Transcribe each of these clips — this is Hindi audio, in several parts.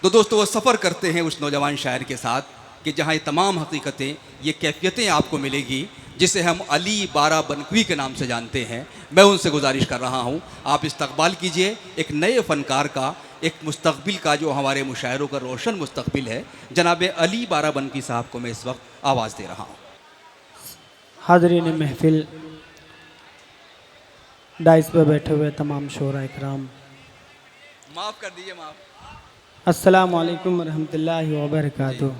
तो दोस्तों वो सफ़र करते हैं उस नौजवान शायर के साथ कि जहाँ ये तमाम हकीकतें, ये कैफियतें आपको मिलेगी जिसे हम अली बारा बनकवी के नाम से जानते हैं। मैं उनसे गुजारिश कर रहा हूँ आप इस्तकबाल कीजिए एक नए फ़नकार का, एक मुस्तकबिल का जो हमारे मुशायरों का रोशन मुस्तकबिल है। जनाब अली बारा बनकवी साहब को मैं इस वक्त आवाज़ दे रहा हूँ। हाज़रीन महफिल, डाइस पर बैठे हुए तमाम शोरा इकराम, माफ़ कर दीजिए, माफ़। अस्सलामु अलैकुम रहमतुल्लाहि व बरकातुहू।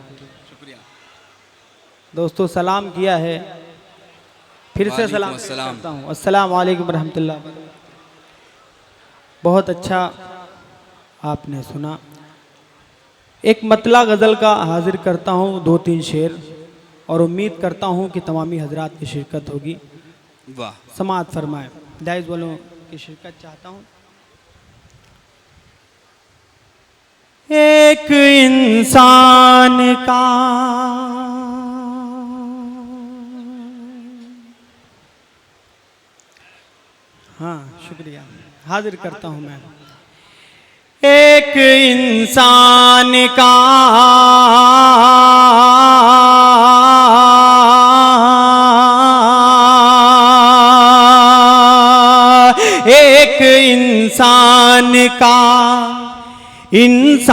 शुक्रिया दोस्तों सलाम किया है, फिर से सलाम करता हूँ। अस्सलामु अलैकुम रहमतुल्लाह। बहुत अच्छा आपने सुना। एक मतला गज़ल का हाजिर करता हूँ, 2-3 शेर, और उम्मीद करता हूँ कि तमामी हजरात की शिरकत होगी। वाह, समाअत फरमाएं। दाइज़ वालों की शिरकत चाहता हूँ। एक इंसान का हाँ शुक्रिया, हाजिर करता हूँ मैं। एक इंसान का एक इंसान का इंसान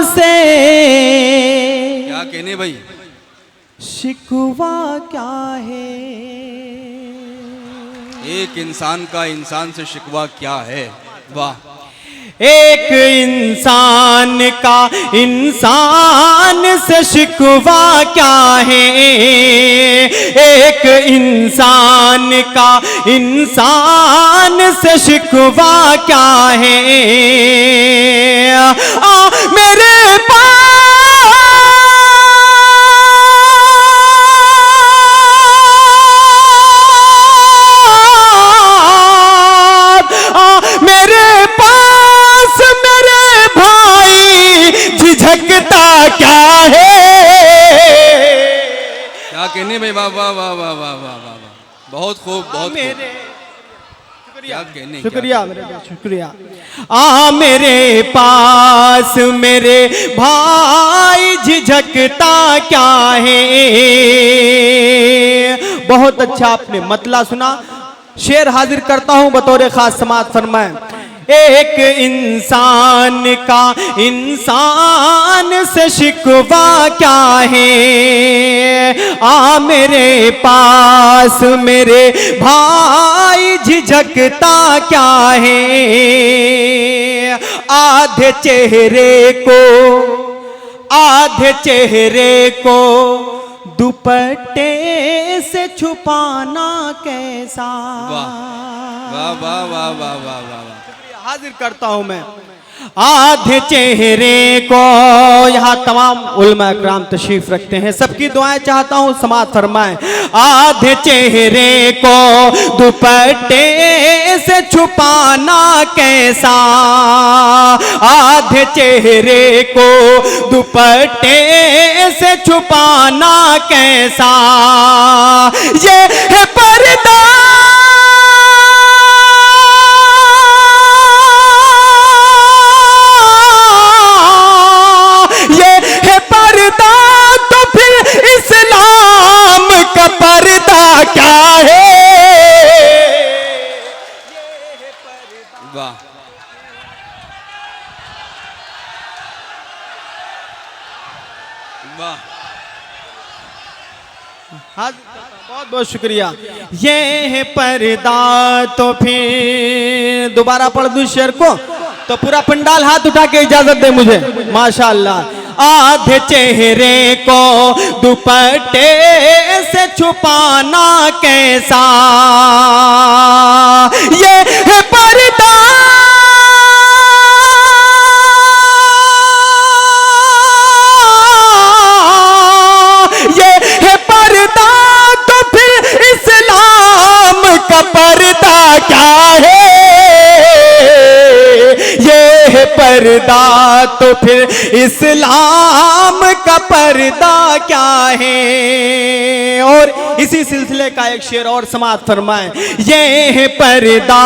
से क्या कहने भाई, शिकवा क्या है। एक इंसान का इंसान से शिकवा क्या है। वाह, एक इंसान का इंसान से शिकवा क्या है। एक इंसान का इंसान से शिकवा क्या है। मेरे झिझकता क्या है। क्या कहने भाई, वाह वाह वाह वाह वाह वाह वाह, बहुत खूब, बहुत मेरे क्या कहने, शुक्रिया मेरे शुक्रिया। मेरे पास मेरे भाई झिझकता क्या है। बहुत अच्छा आपने मतला सुना। शेर हाजिर करता हूं बतौर खास, समाअत फरमाएं। एक इंसान का इंसान से शिकवा क्या है। मेरे पास मेरे भाई झिझकता क्या है। आधे चेहरे को दुपट्टे से छुपाना कैसा। वाह वाह वाह वाह वाह वाह। हाजिर करता हूं मैं। आधे चेहरे को, यहाँ तमाम उलमा इकराम तशरीफ रखते हैं, सबकी दुआएं चाहता हूं, समाअत फरमाएं। आधे चेहरे को दुपट्टे से छुपाना कैसा। आधे चेहरे को दुपट्टे से छुपाना कैसा। ये है पर्दा, पर्दा क्या है। वाह, वाह, बहुत बहुत शुक्रिया। ये है पर्दा, तो फिर दोबारा पढ़ दूं शेर को तो पूरा पंडाल हाथ उठा के इजाजत दे मुझे, माशाअल्लाह। आधे चेहरे को दुपट्टे से छुपाना कैसा। ये है पर्दा, ये है पर्दा, तो फिर इस्लाम का पर्दा क्या है। ये है पर्दा, तो फिर इस्लाम का पर्दा क्या है। और इसी सिलसिले का एक शेर और समाप्त फरमाए। ये है पर्दा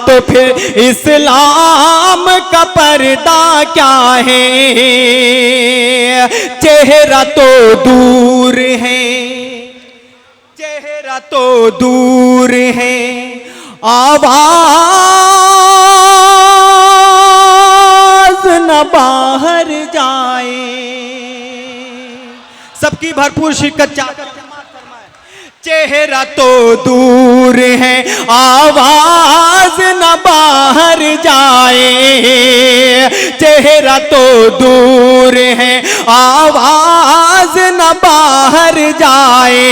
तो फिर इस्लाम का पर्दा क्या है, चेहरा तो दूर है, चेहरा तो दूर है, आवाज न बाहर जाए। सबकी भरपूर शिरकत चाहते हैं। चेहरा तो दूर है, आवाज न बाहर जाए, चेहरा तो दूर है, आवाज न बाहर जाए।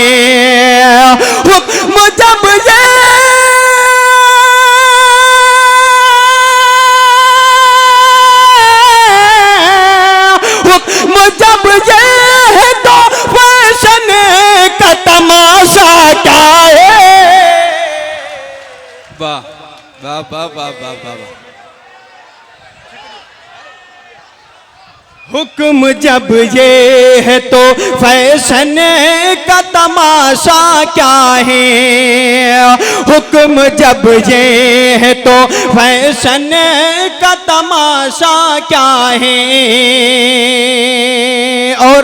हुक्म जब ये हुक्म जब ये है तो फैशन का तमाशा क्या है। वाह वाह वाह वाह वाह वाह वाह। हुक्म जब ये है तो फैशन का तमाशा क्या है, हुक्म जब ये है तो फैशन का तमाशा क्या है। और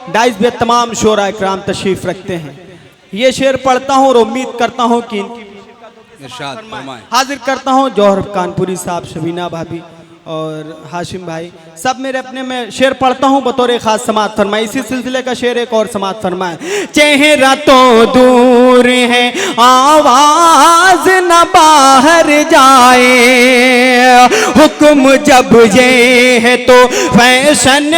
डाइस में तमाम शोरा इकराम तशरीफ रखते हैं। ये शेर पढ़ता हूँ और उम्मीद करता हूँ कि इरशाद फरमाएं। हाजिर करता हूँ जौहर कानपुरी साहब, शबीना भाभी और हाशिम भाई, सब मेरे अपने में शेर पढ़ता हूँ बतौर एक खास समात फरमाए। इसी सिलसिले का शेर एक और समात फरमाए। चेहरा तो दूर है, आवाज न बाहर जाए, हुक्म जब ये है तो फैशन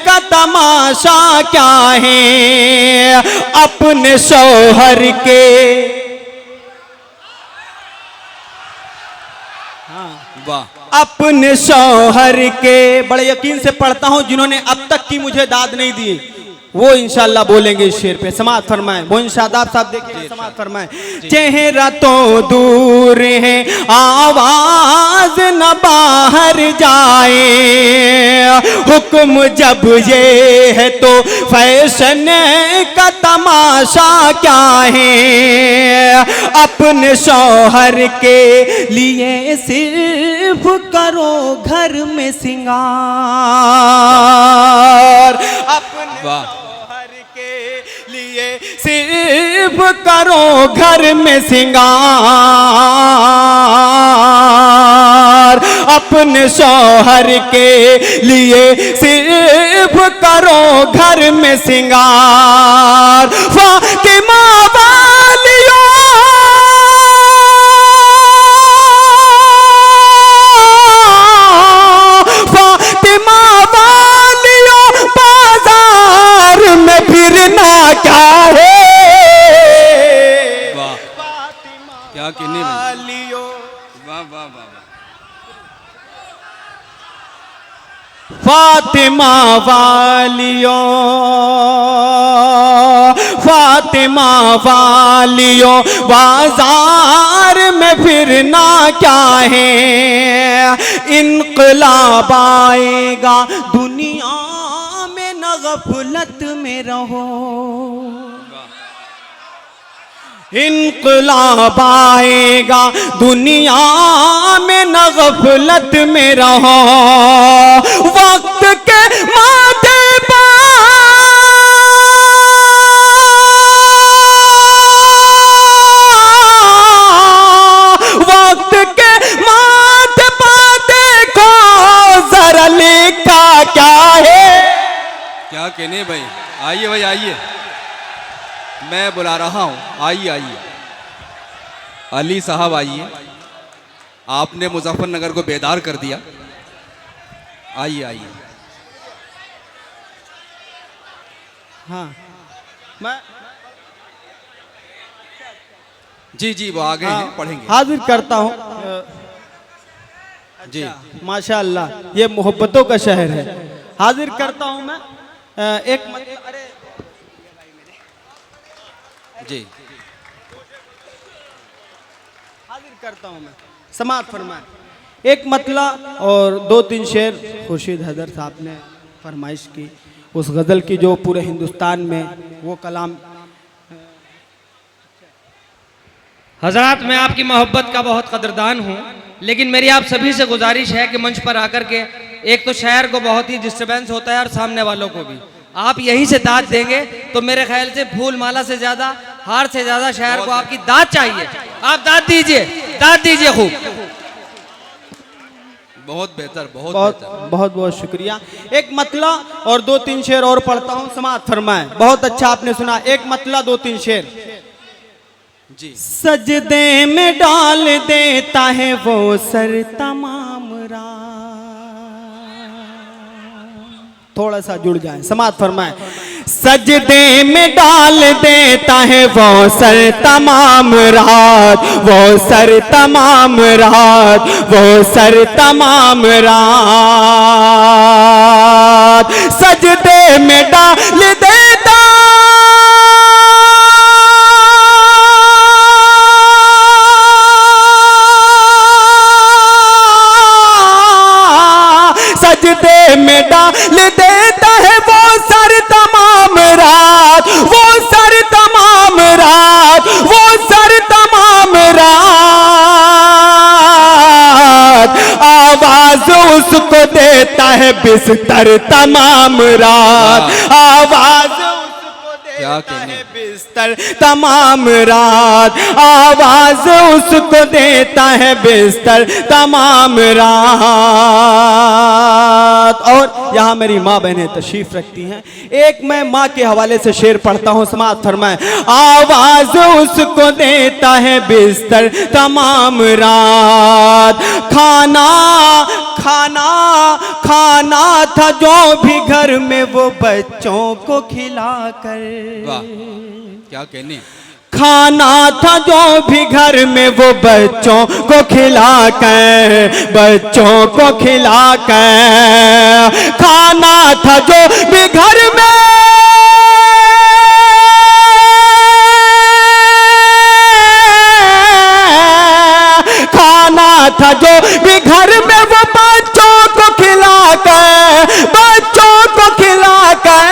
का तमाशा क्या है। अपने शौहर के वाह अपने शौहर के, बड़े यकीन से पढ़ता हूं जिन्होंने अब तक की मुझे दाद नहीं दी, वो इंशाल्लाह बोलेंगे इस शेर पे। समात फरमाएं। वो शादाब साहब देखिए, समात फरमाएं। चेहरा तो दूर है, आवाज न बाहर जाए, हुक्म जब ये है तो फैशन का तमाशा क्या है। अपने शौहर के लिए सिर्फ करो घर में सिंगार, अपने शौहर के लिए सिर्फ करो घर में सिंगार, अपने शौहर के लिए सिर्फ करो घर में सिंगार। फातिमा वालियों फातिमा वालियों बाजार में फिरना क्या है। वाह क्या कहने वालियों वाह वाह वाह वाह। फातिमा वालियों फातिमा वालियों बाजार में फिरना क्या है। इनकलाब आएगा दुनिया में न गफलत में रहो, इनकलाब आएगा दुनिया में न गफलत में रहो। वक्त के माथे पर वक्त के माथे पर देखो जरा लिखा क्या है। क्या कहने भाई, आइए भाई आइए, मैं बुला रहा हूँ, आइए आइए। अली साहब आइए, आपने मुजफ्फरनगर को बेदार कर दिया। आइए आइए। हाँ मैं जी जी वो आ गए हैं, पढ़ेंगे। हाजिर करता हूँ। जी माशाअल्लाह ये मोहब्बतों का शहर है। हाजिर करता हूँ मैं एक अरे जी हाजिर करता हूँ मैं। समात फरमाए। एक मतला और दो तीन शेर खुर्शीद हैदर साहब ने फरमाइश की, उस गज़ल की जो पूरे हिंदुस्तान में वो कलाम हजरात, मैं आपकी मोहब्बत का बहुत कदरदान हूँ, लेकिन मेरी आप सभी से गुजारिश है कि मंच पर आकर के एक तो शायर को बहुत ही डिस्टर्बेंस होता है और सामने वालों को भी, आप यहीं से दाद देंगे तो मेरे ख्याल से फूल माला से ज्यादा, हार से ज्यादा शायर को आपकी दाद चाहिए। आप दाद दीजिए खूब। बहुत बेहतर, बहुत बहुत बेहतर। बहुत बहुत शुक्रिया। एक मतला और 2-3 शेर और पढ़ता हूँ, समाअत फरमाएं। बहुत अच्छा आपने सुना, एक मतला 2-3 शेर। जी। सजदे में डाल देता है वो सर तमाम रात। थोड़ा सा जुड़ जाए, समाअत फरमाएं। सजदे में डाल देता है वो सर तमाम रात, वो सर तमाम रात, वो सर तमाम रात। सजदे में डाल देता सजदे में डाल देता है वो सर तमाम रात, वो सर तमाम रात, वो सर तमाम रात। आवाज उसको देता है बिस्तर तमाम रात, आवाज उसको देता है बिस्तर तमाम रात, आवाज उसको देता है बिस्तर तमाम रात। और यहाँ मेरी माँ बहनें तशरीफ रखती हैं, एक मैं माँ के हवाले से शेर पढ़ता हूँ, समाअत फरमाएं। आवाज उसको देता है बिस्तर तमाम रात। खाना खाना खाना था जो भी घर में वो बच्चों को खिलाकर, वाह, क्या कहने। खाना था जो भी घर में वो बच्चों को खिलाकर, बच्चों को खिलाकर। खाना था जो भी घर में खाना था जो भी घर में वो बच्चों को खिलाकर, बच्चों को खिलाकर।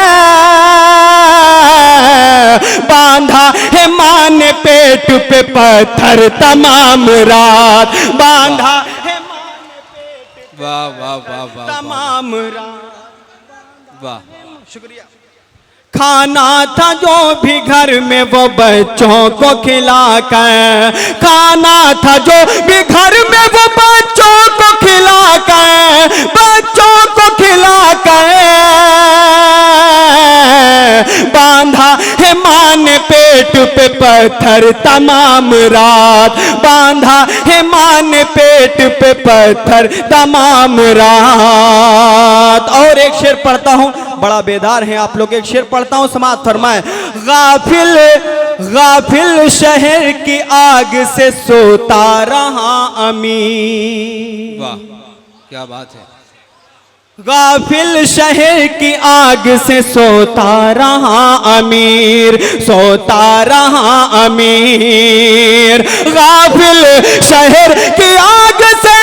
बांधा है माँ ने पेट पे पत्थर तमाम रात, बांधा है माँ ने पेट पे वाह वाह वाह वाह तमाम रात। वाह। शुक्रिया। खाना था जो भी घर में वो बच्चों को खिलाकर, खाना था जो भी घर में वो बच्चों को खिलाकर, बच्चों को खिलाकर। बांधा है माँ ने पेट पे पत्थर तमाम रात, बांधा है माँ ने पेट पे पत्थर तमाम रात। और एक शेर पढ़ता हूँ, बड़ा बेदार है आप लोग, एक शेर पढ़ता हूँ, समाअत फरमाएं। गाफिल गाफिल शहर की आग से सोता रहा अमीर। वाह, क्या बात है। गाफिल शहर की आग से सोता रहा अमीर, सोता रहा अमीर। गाफिल शहर की आग से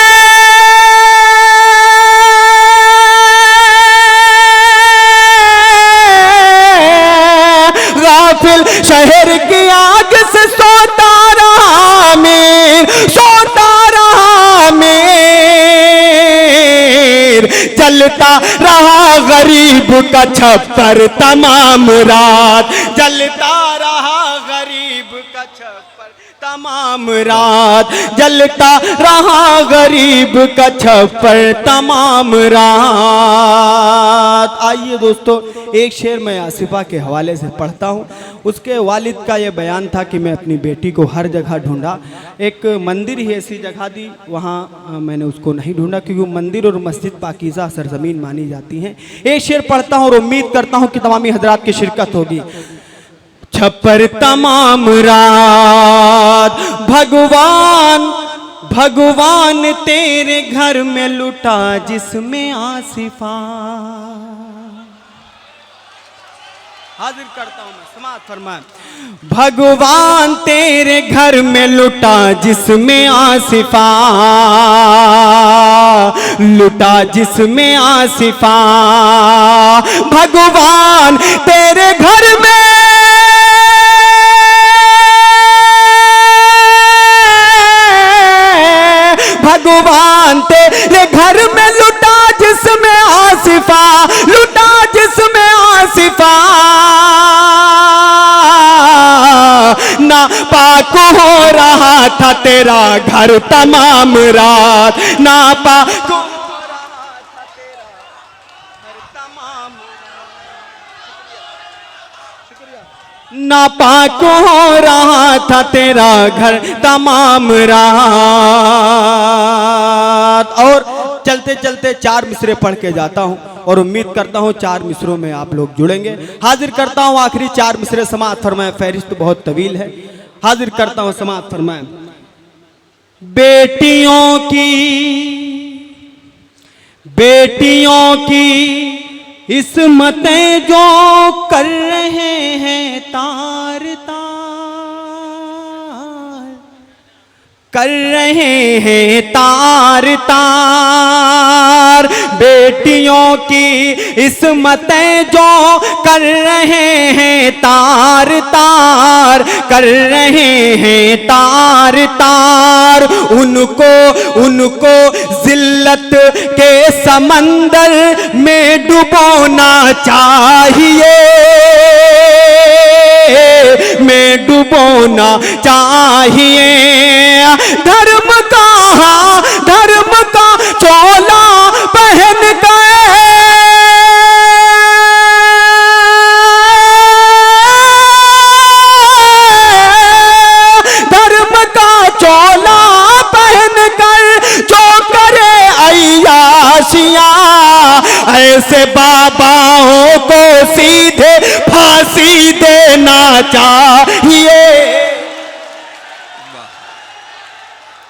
गाफिल शहर की आग से सोता रहा अमीर, सोता रहा अमीर। जलता रहा गरीब का छप्पर तमाम रात, जलता रहा गरीब का छप्पर तमाम रात, जलता रहा गरीब का छप्पर तमाम रात। आइए दोस्तों, एक शेर मैं आसिफा के हवाले से पढ़ता हूँ। उसके वालिद का ये बयान था कि मैं अपनी बेटी को हर जगह ढूंढा, एक मंदिर ही ऐसी जगह दी वहाँ मैंने उसको नहीं ढूंढा, क्योंकि मंदिर और मस्जिद पाकीज़ा सरजमीन मानी जाती हैं। एक शेर पढ़ता हूँ और उम्मीद करता हूँ कि तमामी हजरात की शिरकत होगी। छप्पर तमाम रात भगवान भगवान तेरे घर में लुटा जिसमें आसिफा। हाजिर करता हूं मैं, समाअत फरमाएं। भगवान तेरे घर में लुटा जिसमें आसिफा, लुटा जिसमें आसिफा। भगवान तेरे घर में भगवान तेरे घर में लुटा जिसमें आसिफा, लुटा जिसमें आसिफा, ना पाक हो रहा था तेरा घर तमाम रात, ना पाक हो रहा था तेरा घर तमाम रात, ना पाक हो रहा था तेरा घर तमाम रात। और चलते चलते 4 मिसरे पढ़ के जाता हूं और उम्मीद करता हूं 4 मिसरों में आप लोग जुड़ेंगे। हाजिर करता हूं आखिरी 4 मिसरे, समाअत फरमाएं, फहरिस्त बहुत तवील है। हाजिर करता हूं, समाअत फरमाएं। बेटियों की इस्मतें जो कर रहे हैं तार तार, कर रहे हैं तार तार, बेटियों की इस्मतें जो कर रहे हैं तार तार, कर रहे हैं तार तार, उनको जिल्लत के समंदर में डुबोना चाहिए, में डुबोना चाहिए। धर्म का चोला पहन गए, धर्म का चोला पहन कर जो करे अय्याशियां, ऐसे बाबाओं को सीधे फांसी देना चाहिए।